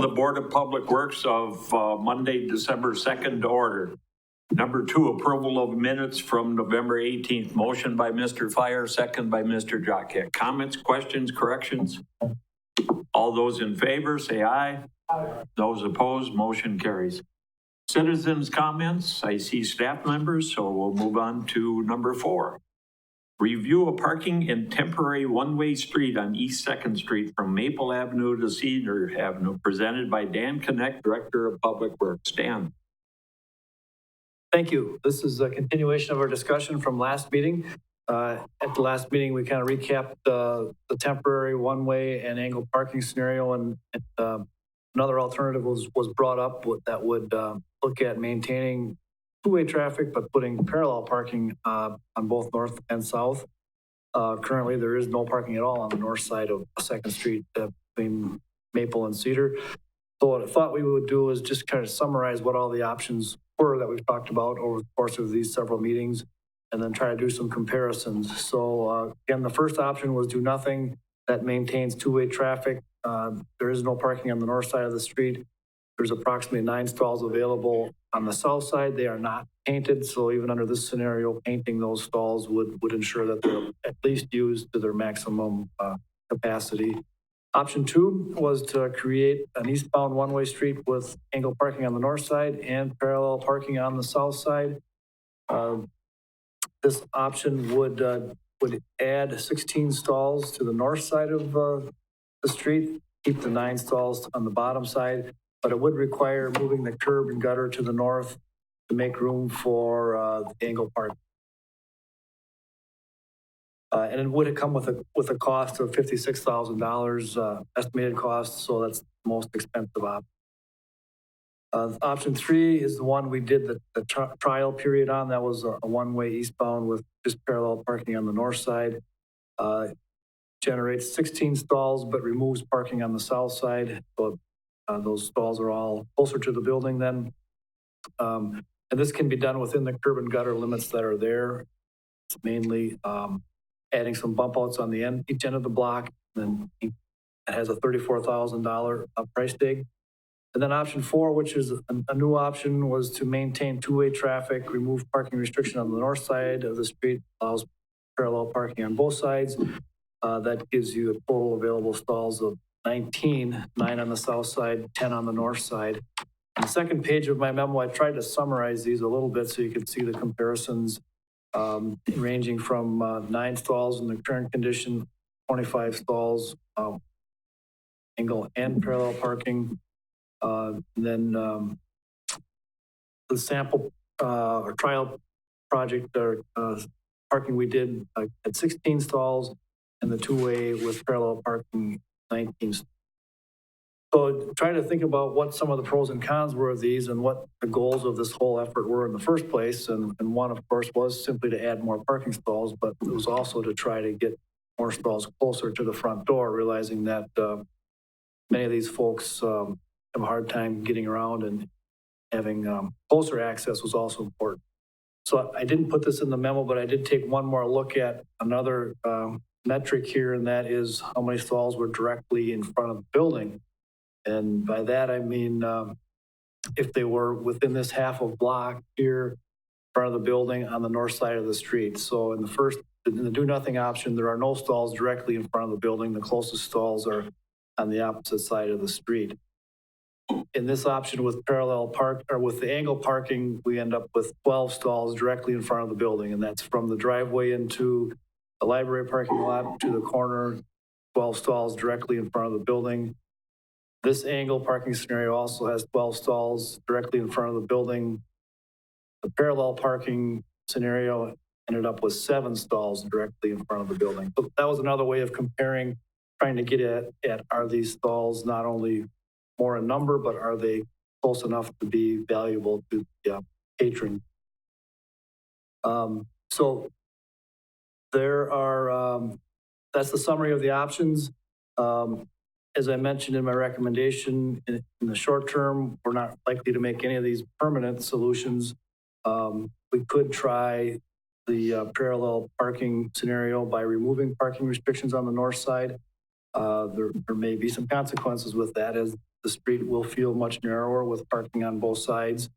The Board of Public Works of Monday, December 2nd to order. Number 2, approval of minutes from November 18th. Motion by Mr. Fire, second by Mr. Jockett. Comments, questions, corrections? All those in favor say aye. Aye. Those opposed, motion carries. Citizens' comments. I see staff members, so we'll move on to number 4. Review of parking in temporary one-way street on East 2nd Street from Maple Avenue to Cedar Avenue, presented by Dan Connect, Director of Public Works. Dan. Thank you. This is a continuation of our discussion from last meeting. At the last meeting, we kind of recapped the temporary one-way and angle parking scenario, and another alternative was brought up that would look at maintaining two-way traffic, but putting parallel parking on both north and south. Currently, there is no parking at all on the north side of 2nd Street between Maple and Cedar. So what I thought we would do is just kind of summarize what all the options were that we've talked about over the course of these several meetings, and then try to do some comparisons. So again, the first option was do nothing. That maintains two-way traffic. There is no parking on the north side of the street. There's approximately 9 stalls available on the south side. They are not painted, so even under this scenario, painting those stalls would ensure that they're at least used to their maximum capacity. Option 2 was to create an eastbound one-way street with angle parking on the north side and parallel parking on the south side. This option would add 16 stalls to the north side of the street, keep the 9 stalls on the bottom side, but it would require moving the curb and gutter to the north to make room for the angle parking. And it would have come with a cost of $56,000 estimated cost, so that's the most expensive option. Option 3 is the one we did the trial period on. That was a one-way eastbound with just parallel parking on the north side. Generates 16 stalls, but removes parking on the south side. So those stalls are all closer to the building then. And this can be done within the curb and gutter limits that are there. It's mainly adding some bump outs on each end of the block. And then it has a $34,000 price tag. And then option 4, which is a new option, was to maintain two-way traffic, remove parking restriction on the north side of the street, allows parallel parking on both sides. That gives you a total available stalls of 19, 9 on the south side, 10 on the north side. On the second page of my memo, I tried to summarize these a little bit so you could see the comparisons, ranging from 9 stalls in the current condition, 25 stalls, angle and parallel parking. Then the sample or trial project or parking we did at 16 stalls, and the two-way with parallel parking 19 stalls. So try to think about what some of the pros and cons were of these and what the goals of this whole effort were in the first place. And one, of course, was simply to add more parking stalls, but it was also to try to get more stalls closer to the front door, realizing that many of these folks have a hard time getting around, and having closer access was also important. So I didn't put this in the memo, but I did take one more look at another metric here, and that is how many stalls were directly in front of the building. And by that, I mean, if they were within this half of block here in front of the building on the north side of the street. So in the do nothing option, there are no stalls directly in front of the building. The closest stalls are on the opposite side of the street. In this option with parallel park or with the angle parking, we end up with 12 stalls directly in front of the building. And that's from the driveway into the library parking lot to the corner, 12 stalls directly in front of the building. This angle parking scenario also has 12 stalls directly in front of the building. The parallel parking scenario ended up with 7 stalls directly in front of the building. So that was another way of comparing, trying to get at are these stalls not only more in number, but are they close enough to be valuable to the patron? So there are, that's the summary of the options. As I mentioned in my recommendation, in the short term, we're not likely to make any of these permanent solutions. We could try the parallel parking scenario by removing parking restrictions on the north side. There may be some consequences with that, as the street will feel much narrower with parking on both sides.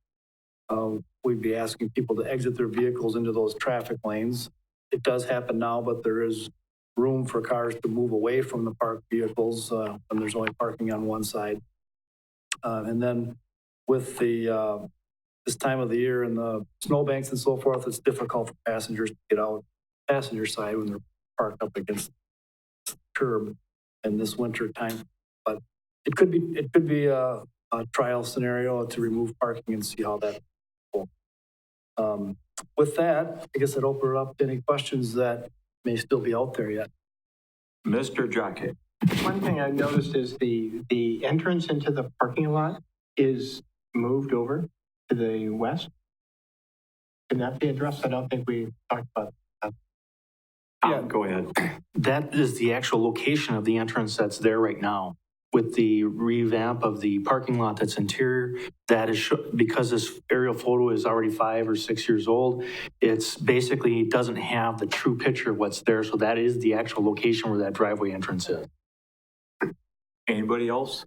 We'd be asking people to exit their vehicles into those traffic lanes. It does happen now, but there is room for cars to move away from the parked vehicles when there's only parking on one side. And then with the this time of the year and the snowbanks and so forth, it's difficult for passengers to get out passenger side when they're parked up against the curb in this winter time. But it could be a trial scenario to remove parking and see how that goes. With that, I guess I'd open it up to any questions that may still be out there yet. Mr. Jockey. One thing I've noticed is the entrance into the parking lot is moved over to the west. Can that be addressed? I don't think we talked about that. Yeah, go ahead. That is the actual location of the entrance that's there right now. With the revamp of the parking lot that's interior, that is, because this aerial photo is already 5 or 6 years old, it's basically doesn't have the true picture of what's there. So that is the actual location where that driveway entrance is. Anybody else?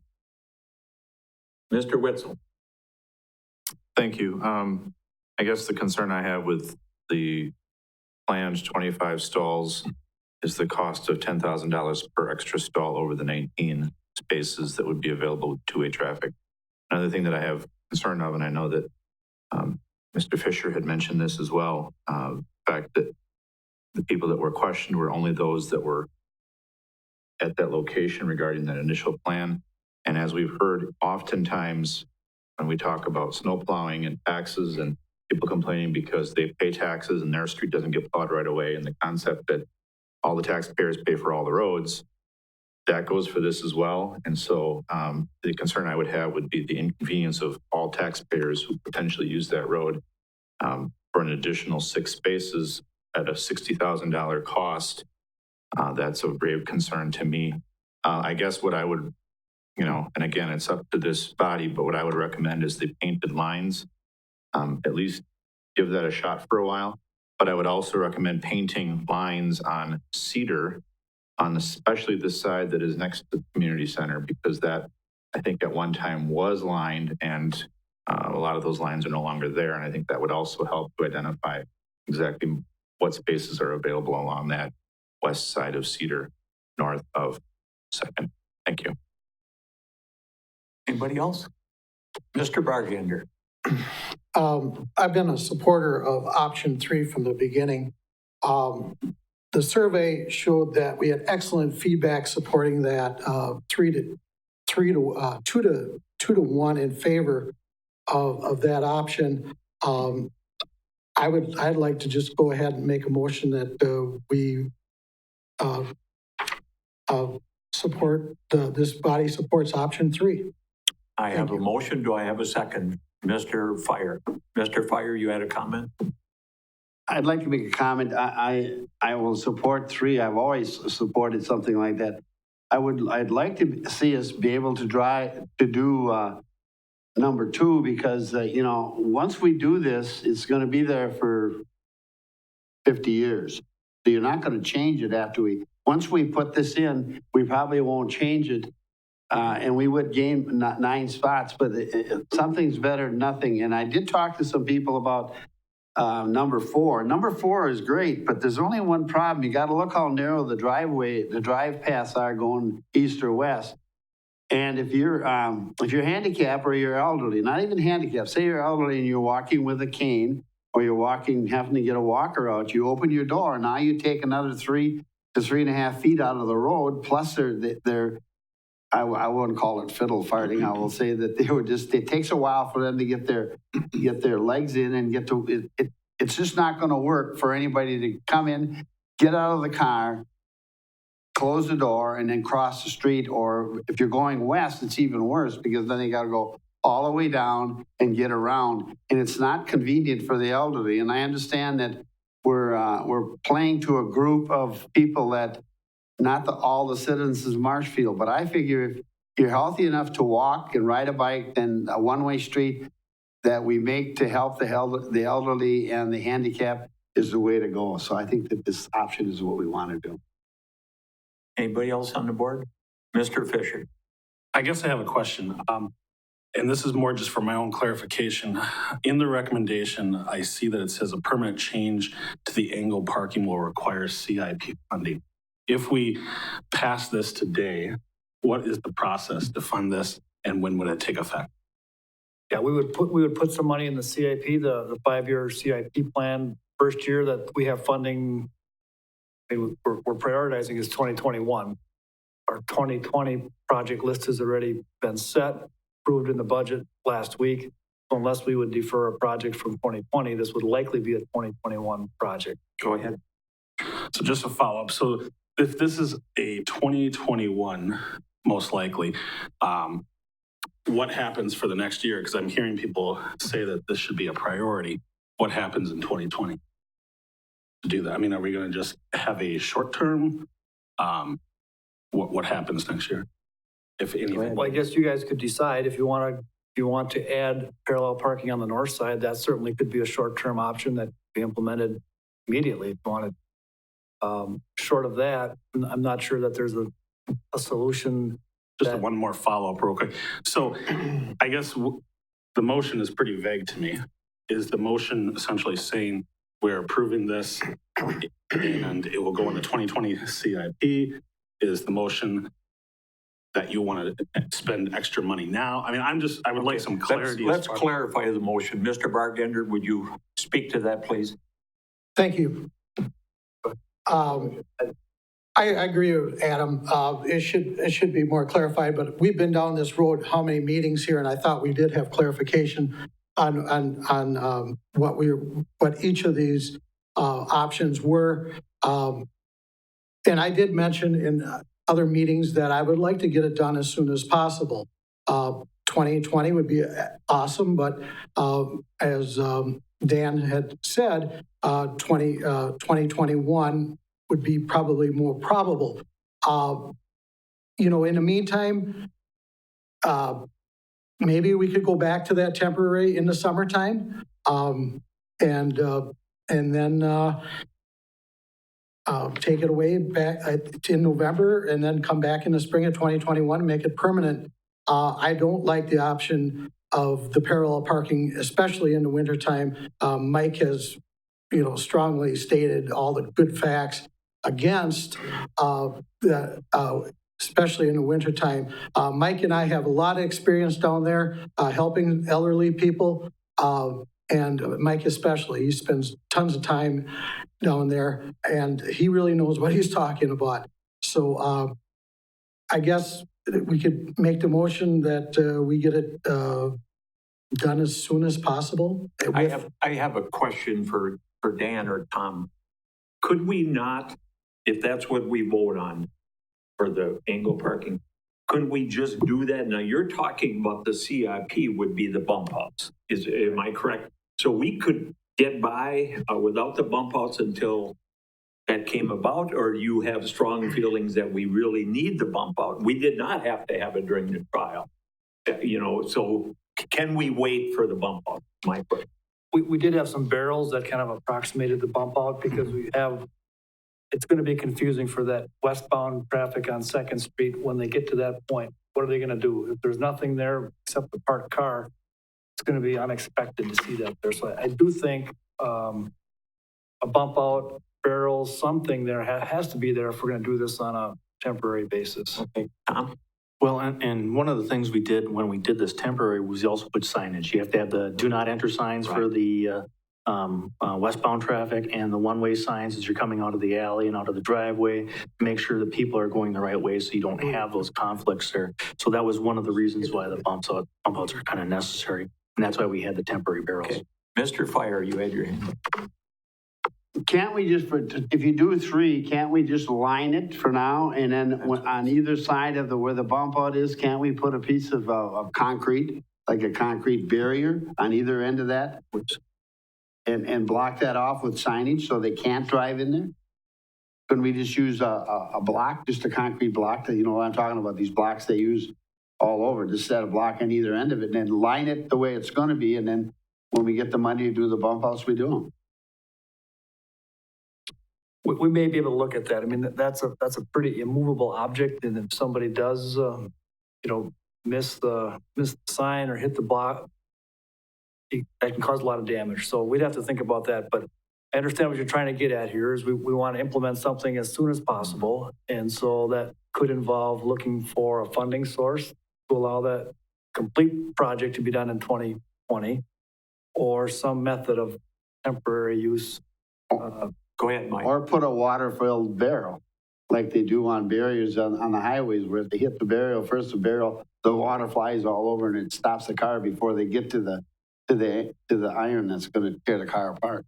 Mr. Witzel. Thank you. I guess the concern I have with the planned 25 stalls is the cost of $10,000 per extra stall over the 19 spaces that would be available with two-way traffic. Another thing that I have concern of, and I know that Mr. Fisher had mentioned this as well, the fact that the people that were questioned were only those that were at that location regarding that initial plan. And as we've heard, oftentimes when we talk about snow plowing and taxes and people complaining because they pay taxes and their street doesn't get plowed right away, and the concept that all the taxpayers pay for all the roads, that goes for this as well. And so the concern I would have would be the inconvenience of all taxpayers who potentially use that road for an additional 6 spaces at a $60,000 cost. That's a grave concern to me. I guess what I would, and again, it's up to this body, but what I would recommend is the painted lines. At least give that a shot for a while. But I would also recommend painting lines on Cedar, on especially the side that is next to the community center, because that, I think at one time was lined, and a lot of those lines are no longer there. And I think that would also help to identify exactly what spaces are available along that west side of Cedar, north of 2nd. Thank you. Anybody else? Mr. Bargander. I've been a supporter of option 3 from the beginning. The survey showed that we had excellent feedback supporting that 2 to 1 in favor of that option. I'd like to just go ahead and make a motion that we support this body supports option 3. I have a motion. Do I have a second? Mr. Fire. Mr. Fire, you had a comment? I'd like to make a comment. I will support 3. I've always supported something like that. I'd like to see us be able to do number 2, because once we do this, it's going to be there for 50 years. So you're not going to change it once we put this in, we probably won't change it. And we would gain 9 spots, but something's better than nothing. And I did talk to some people about number 4. Number 4 is great, but there's only one problem. You got to look how narrow the drive paths are going east or west. And if you're handicapped or you're elderly, not even handicapped, say you're elderly and you're walking with a cane, or you're having to get a walker out, you open your door. Now you take another 3 to 3.5 feet out of the road. Plus I wouldn't call it fiddle farting. I will say that it takes a while for them to get their legs in and it's just not going to work for anybody to come in, get out of the car, close the door, and then cross the street. Or if you're going west, it's even worse, because then they got to go all the way down and get around. And it's not convenient for the elderly. And I understand that we're playing to a group of people that, not all the citizens of Marshfield, but I figure if you're healthy enough to walk and ride a bike, then a one-way street that we make to help the elderly and the handicapped is the way to go. So I think that this option is what we want to do. Anybody else on the board? Mr. Fisher. I guess I have a question. And this is more just for my own clarification. In the recommendation, I see that it says a permanent change to the angle parking will require CIP funding. If we pass this today, what is the process to fund this and when would it take effect? Yeah, we would put some money in the CIP, the 5-year CIP plan. First year that we have funding, we're prioritizing is 2021. Our 2020 project list has already been set, approved in the budget last week. So unless we would defer a project from 2020, this would likely be a 2021 project. Go ahead. So just a follow-up. So if this is a 2021, most likely, what happens for the next year? Because I'm hearing people say that this should be a priority. What happens in 2020 to do that? I mean, are we going to just have a short term? What happens next year, if anything? Well, I guess you guys could decide if you want to add parallel parking on the north side. That certainly could be a short-term option that could be implemented immediately if you wanted. Short of that, I'm not sure that there's a solution. Just one more follow-up real quick. So I guess the motion is pretty vague to me. Is the motion essentially saying we're approving this and it will go in the 2020 CIP? Is the motion that you want to spend extra money now? I mean, I would like some clarity. Let's clarify the motion. Mr. Bartender, would you speak to that, please? Thank you. I agree with Adam. It should be more clarified, but we've been down this road how many meetings here, and I thought we did have clarification on what each of these options were. And I did mention in other meetings that I would like to get it done as soon as possible. 2020 would be awesome, but as Dan had said, 2021 would be probably more probable. In the meantime, maybe we could go back to that temporary in the summertime, and then take it away back in November, and then come back in the spring of 2021 and make it permanent. I don't like the option of the parallel parking, especially in the wintertime. Mike has, strongly stated all the good facts against especially in the wintertime. Mike and I have a lot of experience down there helping elderly people, and Mike especially. He spends tons of time down there, and he really knows what he's talking about. So I guess we could make the motion that we get it done as soon as possible. I have a question for Dan or Tom. Could we not, if that's what we vote on for the angle parking, couldn't we just do that? Now you're talking about the CIP would be the bump outs. Am I correct? So we could get by without the bump outs until that came about, or you have strong feelings that we really need the bump out? We did not have to have it during the trial. So can we wait for the bump out? My question. We did have some barrels that kind of approximated the bump out because it's going to be confusing for that westbound traffic on 2nd Street when they get to that point. What are they going to do? If there's nothing there except the parked car, it's going to be unexpected to see that there. So I do think a bump out, barrels, something there has to be there if we're going to do this on a temporary basis. Okay, Tom? Well, and one of the things we did when we did this temporary was we also put signage. You have to have the do not enter signs for the westbound traffic and the one-way signs as you're coming out of the alley and out of the driveway. Make sure that people are going the right way so you don't have those conflicts there. So that was one of the reasons why the bump outs are kind of necessary. And that's why we had the temporary barrels. Okay. Mr. Fire, you had your hand up. Can't we just, if you do 3, can't we just line it for now? And then on either side of where the bump out is, can't we put a piece of concrete, like a concrete barrier on either end of that? And block that off with signage so they can't drive in there? Couldn't we just use a block, just a concrete block that, what I'm talking about, these blocks they use all over, just set a block on either end of it and then line it the way it's going to be. And then when we get the money to do the bump outs, we do them. We may be able to look at that. I mean, that's a pretty immovable object, and if somebody does, miss the sign or hit the block, that can cause a lot of damage. So we'd have to think about that, but I understand what you're trying to get at here is we want to implement something as soon as possible. And so that could involve looking for a funding source to allow that complete project to be done in 2020 or some method of temporary use. Go ahead, Mike. Or put a water-filled barrel, like they do on barriers on the highways, where if they hit the barrel, the water flies all over and it stops the car before they get to the iron that's gonna tear the car apart.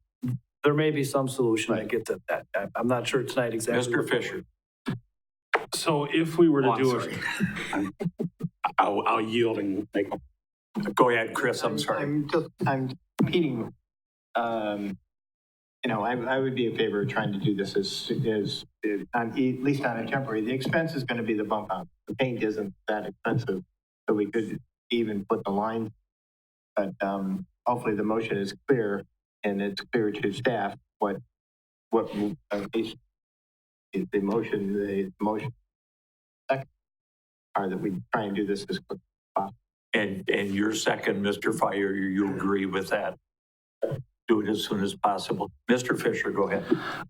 There may be some solution that gets at that. I'm not sure tonight exactly. Mr. Fisher. So if we were to Oh, I'm do sorry. it, I'll yield and make Go ahead, Chris, I'm sorry. I'm repeating, I would be in favor of trying to do this at least on a temporary. The expense is going to be the bump out. The paint isn't that expensive, so we could even put the lines. But hopefully the motion is clear and it's clear to staff what the motion are that we try and do this as quick as possible. And your second, Mr. Fire, you agree with that? Do it as soon as possible. Mr. Fisher, go ahead.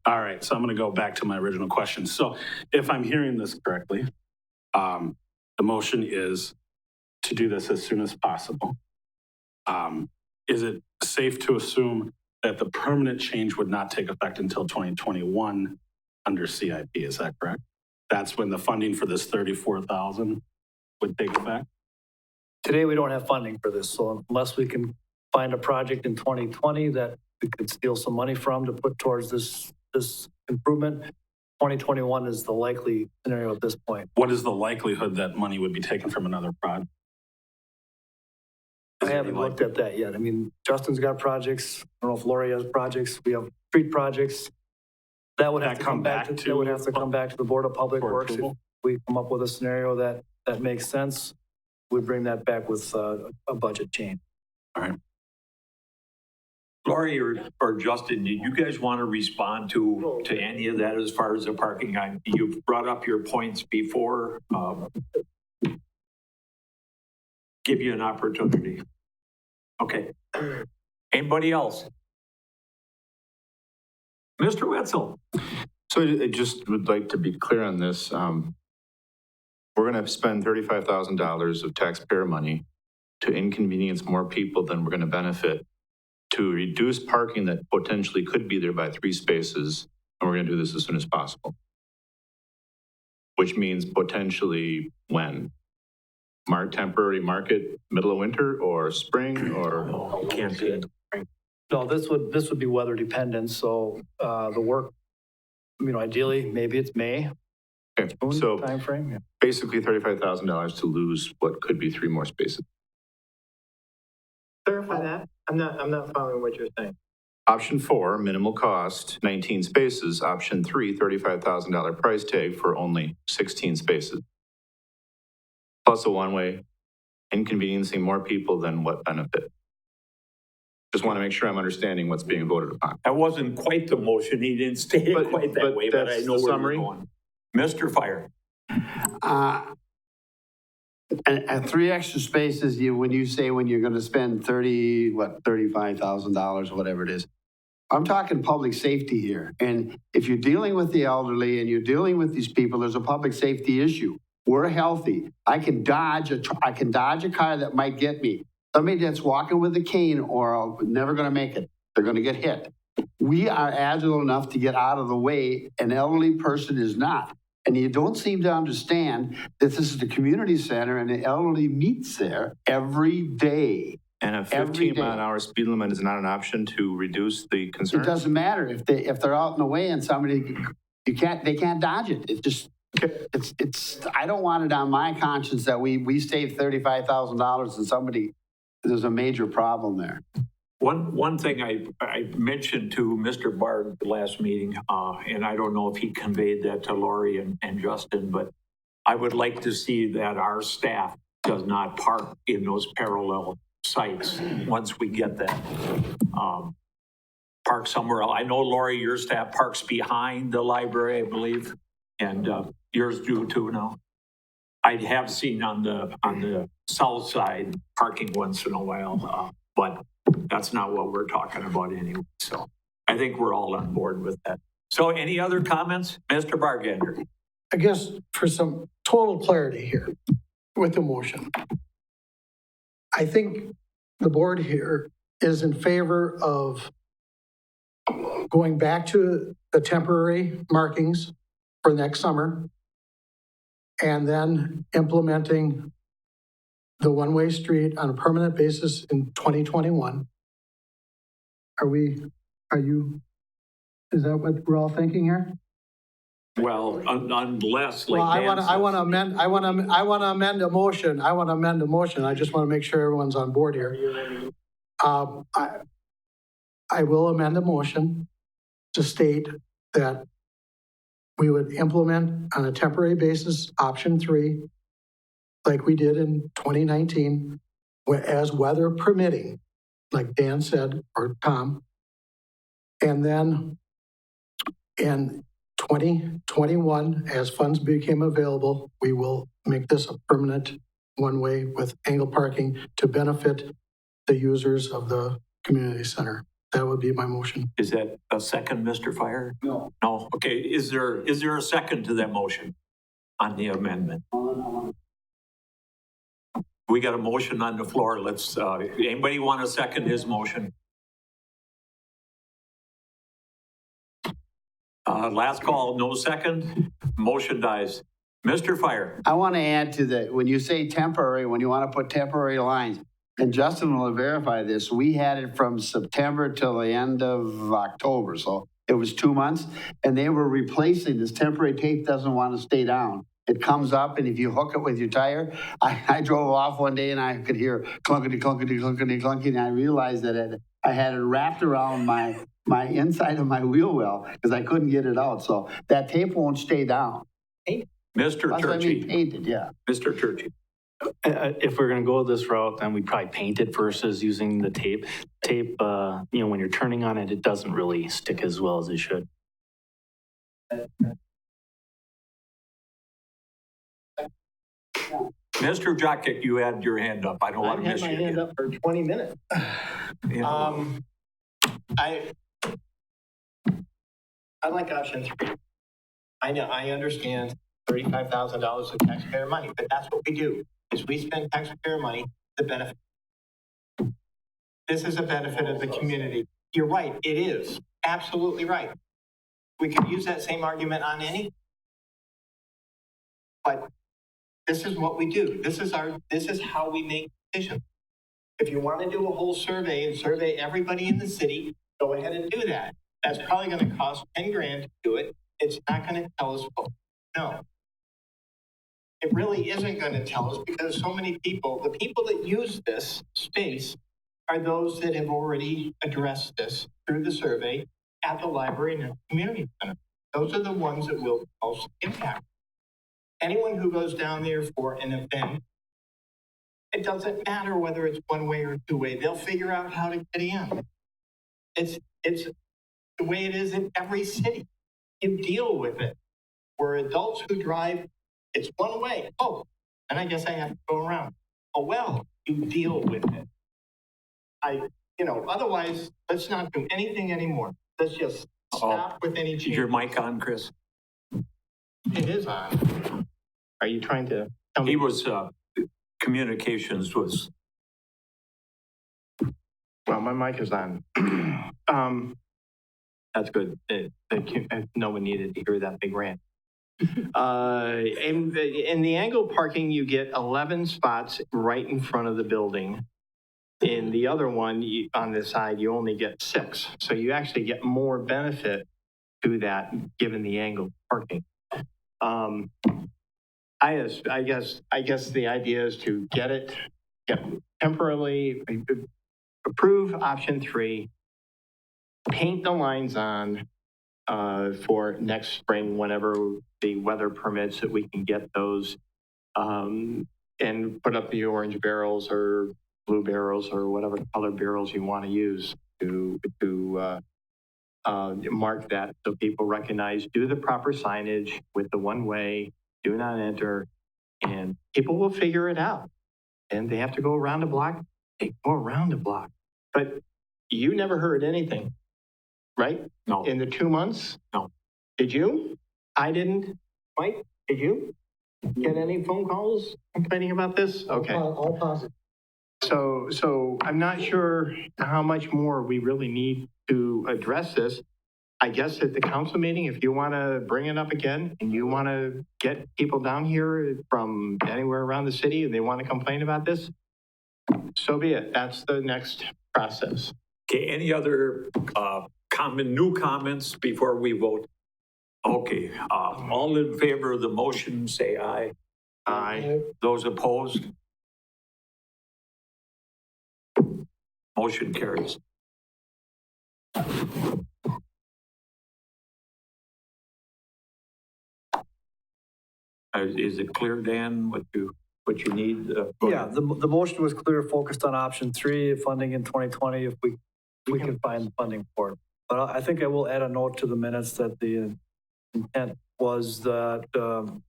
All right, so I'm going to go back to my original question. So if I'm hearing this correctly, the motion is to do this as soon as possible. Is it safe to assume that the permanent change would not take effect until 2021 under CIP? Is that correct? That's when the funding for this 34,000 would take effect? Today, we don't have funding for this, so unless we can find a project in 2020 that we could steal some money from to put towards this improvement, 2021 is the likely scenario at this point. What is the likelihood that money would be taken from another project? I haven't looked at that yet. I mean, Justin's got projects. I don't know if Lori has projects. We have street projects. That would have to come back to the Board of Public for Works. If approval? we come up with a scenario that makes sense, we'd bring that back with a budget change. All right. Laurie or Justin, did you guys want to respond to any of that as far as the parking? You've brought up your points before. Give you an opportunity. Okay. Anybody else? Mr. Wetzel. So I just would like to be clear on this. We're going to spend $35,000 of taxpayer money to inconvenience more people than we're going to benefit, to reduce parking that potentially could be there by 3 spaces, and we're going to do this as soon as possible. Which means potentially when? Temporary market, middle of winter or spring or? Can't see it. No, this would be weather dependent. So the work, ideally, maybe it's May, Okay, June so timeframe. Yeah. basically $35,000 to lose what could be 3 more spaces. Clarify that. I'm not following what you're saying. Option 4, minimal cost, 19 spaces. Option 3, $35,000 price tag for only 16 spaces. Plus a one-way, inconveniencing more people than what benefit. Just want to make sure I'm understanding what's being voted upon. That wasn't quite the motion. He didn't state it quite that way, but I that's know the where summary. you're going. Mr. Fire. At 3 extra spaces, when you're going to spend $35,000 or whatever it is, I'm talking public safety here. And if you're dealing with the elderly and you're dealing with these people, there's a public safety issue. We're healthy. I can dodge a car that might get me. Somebody that's walking with a cane or never going to make it, they're going to get hit. We are agile enough to get out of the way. An elderly person is not. And you don't seem to understand that this is the community center and the elderly meets there every day. And a 15-mile-an-hour speed limit is not an option to reduce the It concerns? doesn't matter if they're out in the way and they can't dodge it. It just, I don't want it on my conscience that we saved $35,000 and there's a major problem there. One thing I mentioned to Mr. Bard the last meeting, and I don't know if he conveyed that to Laurie and Justin, but I would like to see that our staff does not park in those parallel sites once we get that. Park somewhere else. I know, Laurie, your staff parks behind the library, I believe, and yours do too now. I have seen on the south side parking once in a while, but that's not what we're talking about anyway. So I think we're all on board with that. So any other comments? Mr. Bargander? I guess for some total clarity here with the motion, I think the board here is in favor of going back to the temporary markings for next summer and then implementing the one-way street on a permanent basis in 2021. Is that what we're all thinking here? Well, unless, like Well, Dan I want to says- amend, I want to amend the motion. I just want to make sure everyone's on board here. I will amend the motion to state that we would implement on a temporary basis, option 3, like we did in 2019, as weather permitting, like Dan said, or Tom. And then in 2021, as funds became available, we will make this a permanent one-way with angle parking to benefit the users of the community center. That would be my motion. Is that a second, Mr. Fire? No. No, okay, is there a second to that motion on the amendment? We got a motion on the floor, let's, anybody want to second his motion? Last call, no second, motion dies. Mr. Fire? I want to add to that, when you say temporary, when you want to put temporary lines, and Justin will verify this, we had it from September till the end of October, so it was 2 months, and they were replacing, this temporary tape doesn't want to stay down. It comes up, and if you hook it with your tire, I drove off one day and I could hear clunkety, clunkety, clunkety, clunkety, and I realized that I had it wrapped around my inside of my wheel well, because I couldn't get it out, so that tape won't stay down. Mr. That's what I mean, Turchi? painted, yeah. Mr. Turchi? If we're gonna go this route, then we probably paint it versus using the tape. Tape, when you're turning on it, it doesn't really stick as well as it should. Mr. Jokic, you had your hand up. I don't want I've to had miss my you hand again. up for 20 minutes. Yeah. I like option 3. I know, I understand $35,000 of taxpayer money, but that's what we do, is we spend taxpayer money to benefit. This is a benefit of the community. You're right, it is, absolutely right. We could use that same argument on any, but this is what we do. This is how we make decisions. If you want to do a whole survey and survey everybody in the city, go ahead and do that. That's probably going to cost 10 grand to do it. It's not going to tell us what. No. It really isn't going to tell us, because so many people, the people that use this space are those that have already addressed this through the survey at the library and at the community center. Those are the ones that will most impact. Anyone who goes down there for an event, it doesn't matter whether it's one way or two way. They'll figure out how to get in. It's the way it is in every city. You deal with it. We're adults who drive. It's one way. Oh, and I guess I have to go around. Oh, well, you deal with it. Otherwise, let's not do anything anymore. Let's just stop with any Is change. your mic on, Chris? It is on. Are you trying to tell me? He was, communications was, Well, my mic is on. That's good. No one needed to hear that big rant. In the angle parking, you get 11 spots right in front of the building. In the other one, on the side, you only get 6. So you actually get more benefit to that, given the angle parking. I guess the idea is to get temporarily approve option 3, paint the lines on for next spring, whenever the weather permits that we can get those, and put up the orange barrels or blue barrels or whatever color barrels you want to use to mark that, so people recognize, do the proper signage with the one way, do not enter, and people will figure it out. And they have to go around the block, they go around the block. But you never heard anything, right? No. In the 2 months? No. Did you? I didn't. Mike, did you get any phone calls complaining about this? Okay. All positive. So I'm not sure how much more we really need to address this. I guess at the council meeting, if you want to bring it up again and you want to get people down here from anywhere around the city and they want to complain about this, so be it. That's the next process. Okay, any other new comments before we vote? Okay, all in favor of the motion, say aye. Aye. Those opposed? Motion carries. Is it clear, Dan, what you need? Yeah, the motion was clear, focused on option 3, funding in 2020, if we can find funding for it. But I think I will add a note to the minutes that the intent was that to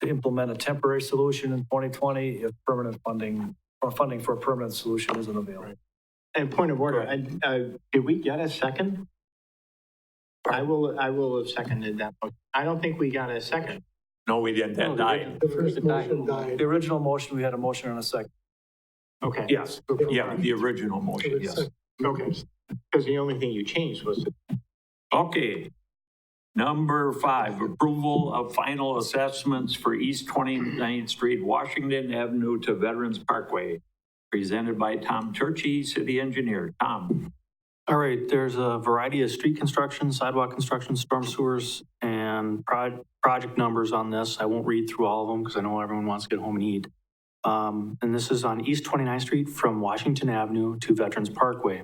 implement a temporary solution in 2020 if permanent funding or funding for a permanent solution isn't available. And point of order, did we get a second? I will have seconded that. I don't think we got a second. No, we didn't, that died. The first motion died. The original motion, we had a motion and a second. Okay. Yes, yeah, the original motion, yes. Okay. Because the only thing you changed was Okay. Number 5, approval of final assessments for East 29th Street, Washington Avenue to Veterans Parkway, presented by Tom Turchi, city engineer. Tom. All right, there's a variety of street construction, sidewalk construction, storm sewers, and project numbers on this. I won't read through all of them because I know everyone wants to get home and eat. And this is on East 29th Street from Washington Avenue to Veterans Parkway.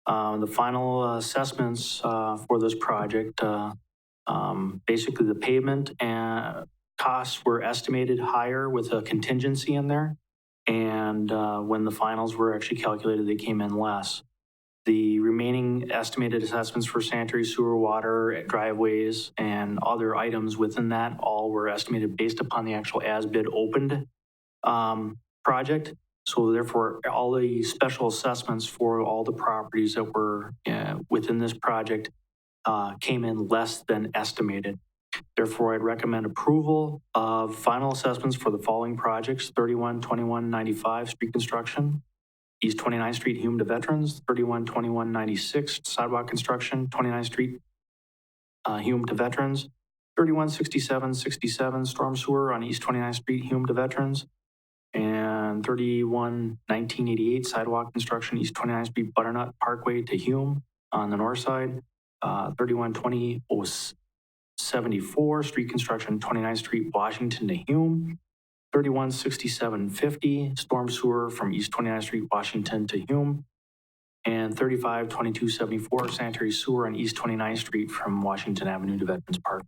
The final assessments for this project, basically the pavement and costs were estimated higher with a contingency in there. And when the finals were actually calculated, they came in less. The remaining estimated assessments for sanitary sewer, water, driveways, and other items within that all were estimated based upon the actual as-bid opened project. So therefore, all the special assessments for all the properties that were within this project came in less than estimated. Therefore, I'd recommend approval of final assessments for the following projects: 312195 street construction, East 29th Street Hume to Veterans, 312196 sidewalk construction, 29th Street Hume to Veterans, 316767 storm sewer on East 29th Street Hume to Veterans, and 311988 sidewalk construction, East 29th Street Butternut Parkway to Hume on the north side, 312074 street construction, 29th Street Washington to Hume, 316750 storm sewer from East 29th Street Washington to Hume, and 352274 sanitary sewer on East 29th Street from Washington Avenue to Veterans Park.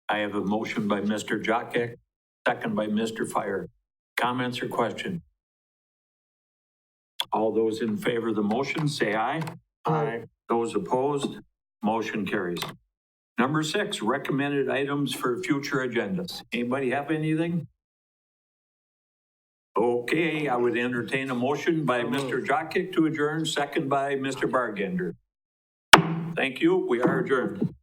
I have a motion by Mr. Jockek, second by Mr. Fire. Comments or question? All those in favor of the motion, say aye. Aye. Those opposed, motion carries. Number 6, recommended items for future agendas. Anybody have anything? Okay, I would entertain a motion by Mr. Jockek to adjourn, second by Mr. Bargender. Thank you, we are adjourned.